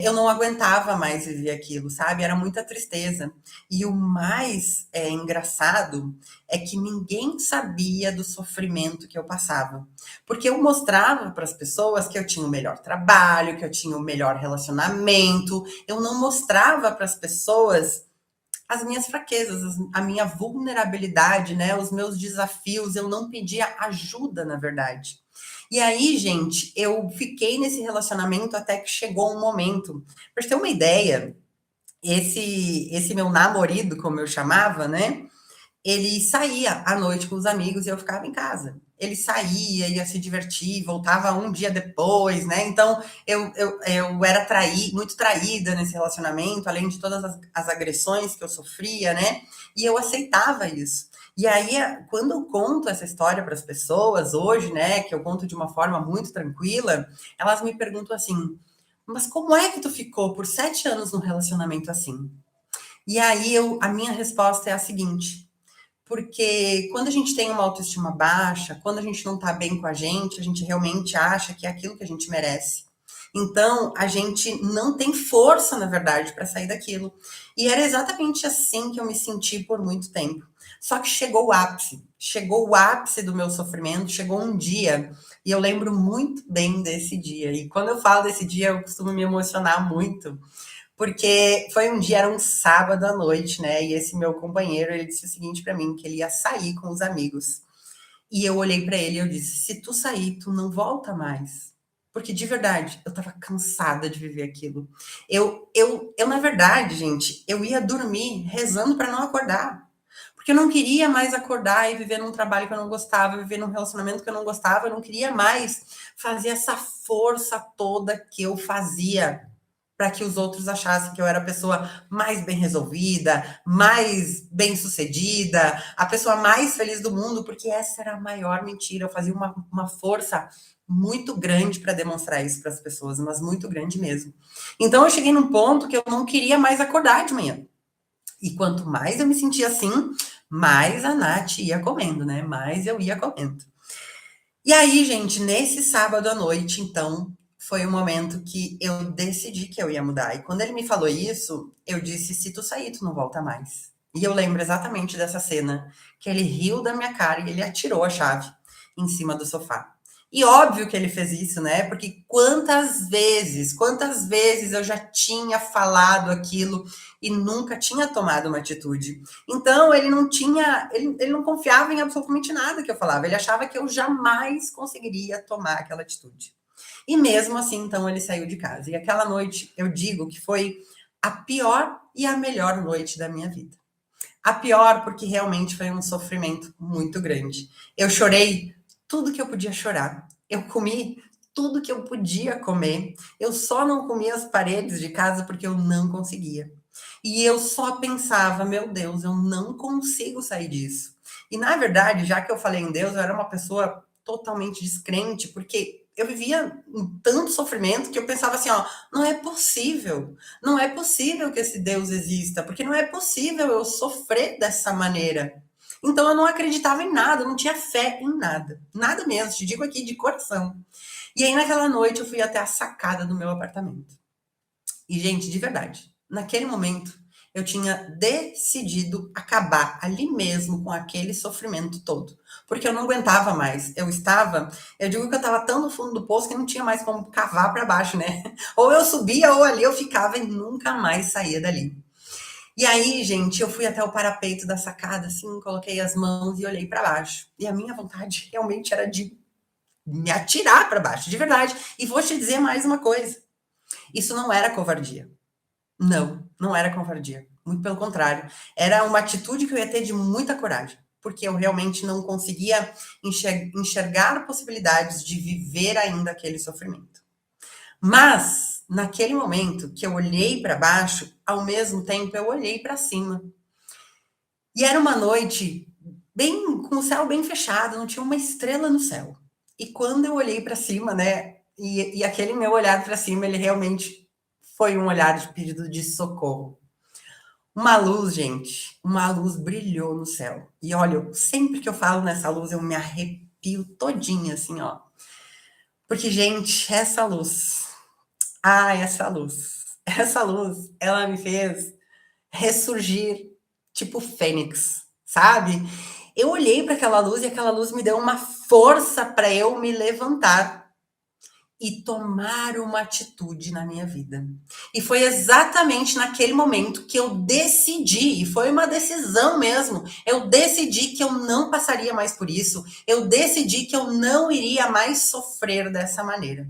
Eu não aguentava mais viver aquilo, sabe? Era muita tristeza. E o mais engraçado é que ninguém sabia do sofrimento que eu passava. Porque eu mostrava para as pessoas que eu tinha o melhor trabalho, que eu tinha o melhor relacionamento. Eu não mostrava para as pessoas as minhas fraquezas, a minha vulnerabilidade, né? Os meus desafios. Eu não pedia ajuda, na verdade. E aí, gente, eu fiquei nesse relacionamento até que chegou um momento. Pra você ter uma ideia, esse meu namorado, como eu chamava, né? Ele saía à noite com os amigos e eu ficava em casa. Ele saía, ia se divertir, voltava um dia depois, né? Então eu era muito traída nesse relacionamento, além de todas as agressões que eu sofria, né? E eu aceitava isso. E aí, quando eu conto essa história para as pessoas hoje, né, que eu conto de uma forma muito tranquila, elas me perguntam assim: mas como é que tu ficou por 7 anos num relacionamento assim? E aí a minha resposta é a seguinte: porque quando a gente tem uma autoestima baixa, quando a gente não tá bem com a gente realmente acha que é aquilo que a gente merece. Então, a gente não tem força, na verdade, para sair daquilo. E era exatamente assim que eu me senti por muito tempo. Só que chegou o ápice do meu sofrimento, chegou um dia, e eu lembro muito bem desse dia. E quando eu falo desse dia, eu costumo me emocionar muito, porque foi um dia, era um sábado à noite, né? E esse meu companheiro, ele disse o seguinte para mim, que ele ia sair com os amigos. E eu olhei para ele e eu disse: "Se tu sair, tu não volta mais". Porque de verdade, eu estava cansada de viver aquilo. Eu na verdade, gente, eu ia dormir rezando para não acordar. Porque eu não queria mais acordar e viver num trabalho que eu não gostava, viver num relacionamento que eu não gostava, eu não queria mais fazer essa força toda que eu fazia para que os outros achassem que eu era a pessoa mais bem resolvida, mais bem sucedida, a pessoa mais feliz do mundo, porque essa era a maior mentira. Eu fazia uma força muito grande para demonstrar isso para as pessoas, mas muito grande mesmo. Então eu cheguei num ponto que eu não queria mais acordar de manhã. E quanto mais eu me sentia assim, mais a Nath ia comendo, né? Mais eu ia comendo. E aí, gente, nesse sábado à noite, então, foi o momento que eu decidi que eu ia mudar. E quando ele me falou isso, eu disse: se tu sair, tu não volta mais. E eu lembro exatamente dessa cena, que ele riu da minha cara e ele atirou a chave em cima do sofá. E óbvio que ele fez isso, né? Porque quantas vezes eu já tinha falado aquilo e nunca tinha tomado uma atitude. Então, ele não confiava em absolutamente nada que eu falava. Ele achava que eu jamais conseguiria tomar aquela atitude. E mesmo assim, então, ele saiu de casa. E aquela noite, eu digo que foi a pior e a melhor noite da minha vida. A pior porque realmente foi um sofrimento muito grande. Eu chorei tudo que eu podia chorar. Eu comi tudo que eu podia comer. Eu só não comia as paredes de casa porque eu não conseguia. E eu só pensava: meu Deus, eu não consigo sair disso. E na verdade, já que eu falei em Deus, eu era uma pessoa totalmente descrente, porque eu vivia um tanto sofrimento que eu pensava assim: ó, não é possível, não é possível que esse Deus exista, porque não é possível eu sofrer dessa maneira. Então eu não acreditava em nada, eu não tinha fé em nada, nada mesmo, te digo aqui de coração. E aí naquela noite eu fui até a sacada do meu apartamento. E, gente, de verdade, naquele momento eu tinha decidido acabar ali mesmo com aquele sofrimento todo, porque eu não aguentava mais. Eu digo que eu estava tão no fundo do poço que não tinha mais como cavar para baixo, né? Ou eu subia ou ali eu ficava e nunca mais saía dali. E aí, gente, eu fui até o parapeito da sacada, assim, coloquei as mãos e olhei para baixo. E a minha vontade realmente era de me atirar para baixo, de verdade. E vou te dizer mais uma coisa: isso não era covardia. Não, não era covardia. Muito pelo contrário. Era uma atitude que eu ia ter de muita coragem, porque eu realmente não conseguia enxergar possibilidades de viver ainda aquele sofrimento. Mas, naquele momento que eu olhei para baixo, ao mesmo tempo eu olhei para cima. E era uma noite bem com o céu bem fechado, não tinha uma estrela no céu. E quando eu olhei para cima, né, e aquele meu olhar para cima, ele realmente foi um olhar de pedido de socorro. Uma luz, gente, uma luz brilhou no céu. E olha, sempre que eu falo nessa luz, eu me arrepio todinha, assim, ó. Porque, gente, essa luz, essa luz. essa luz, ela me fez ressurgir tipo fênix, sabe? Eu olhei para aquela luz e aquela luz me deu uma força para eu me levantar e tomar uma atitude na minha vida. E foi exatamente naquele momento que eu decidi, e foi uma decisão mesmo. Eu decidi que eu não passaria mais por isso. Eu decidi que eu não iria mais sofrer dessa maneira.